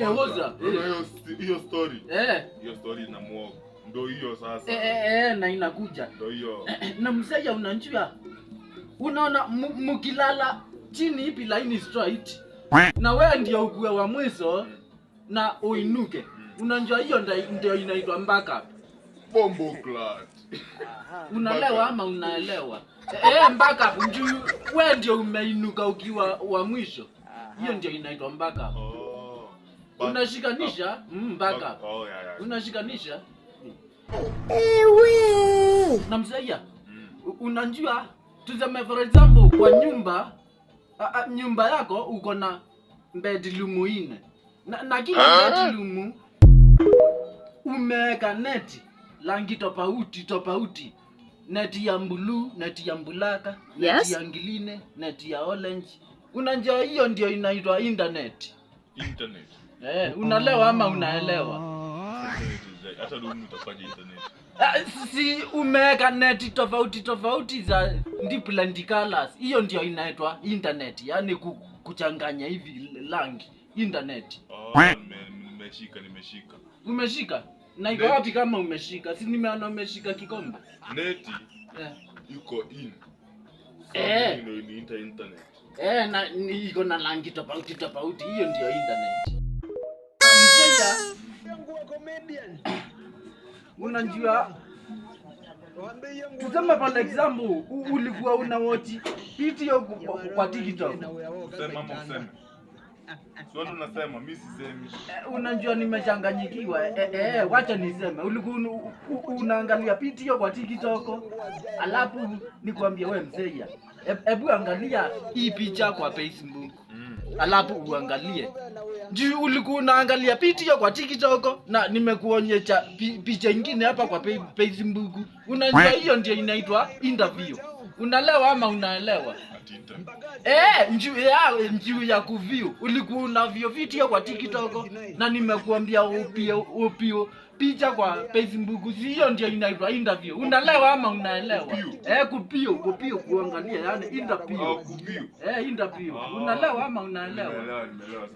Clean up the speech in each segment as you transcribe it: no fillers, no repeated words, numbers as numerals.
Hoza. Hiyo story. Hiyo story ina muogo. Ndio hiyo sasa. Na inakuja. Ndio hiyo. Na msaya unanjua. Unaona mukilala chini hivi line straight. Na wewe ndio ukue wa mwisho na uinuke. Unanjua hiyo ndio inaitwa mbaka. Bombo clat. Unaelewa ama unaelewa? Mbaka njoo wewe ndio umeinuka ukiwa wa mwisho. Hiyo ndio inaitwa mbaka. Unashikanisha mbaka. Unashikanisha. Na msaya. Unanjua tuseme for example kwa nyumba yako uko na bedroom 4. Na kila bedroom umeweka neti rangi tofauti. Neti ya blue, neti ya bulaka, neti ya ngiline, neti ya orange. Unajua hiyo ndio inaitwa internet. Unaelewa ama unaelewa? Hata ndio utafanya internet. Si umeweka neti tofauti za different colors. Hiyo ndio inaitwa internet. Yaani kuchanganya hivi rangi. Internet. Nimeshika. Umeshika? Na iko wapi kama umeshika? Si nimeona umeshika kikombe. Neti. Yuko in. Ni internet. Na iko na rangi tofauti. Hiyo ndio internet. Mzee yangu wa comedian. Unajua tuseme for example ulikuwa una watch video kwa TikTok. Sema mseme. Sio unasema mimi sisemi. Unajua nimechanganyikiwa. Wacha niseme. Ulikuwa unaangalia video kwa TikTok. Alafu nikwambie wewe mzee. Hebu angalia hii picha kwa Facebook. Alafu uangalie. Juu ulikuwa unaangalia video kwa TikTok na nimekuonyesha picha nyingine hapa kwa Facebook. Unajua hiyo ndio inaitwa interview. Unaelewa ama unaelewa? Njuu ya kuview. Ulikuwa unaview video kwa TikTok na nimekuambia upio picha kwa Facebook. Hiyo ndio inaitwa interview. Unaelewa ama unaelewa? Kupio kuangalia yani interview. Interview. Unaelewa ama unaelewa? Nimeelewa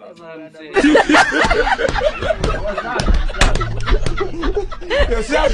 sasa.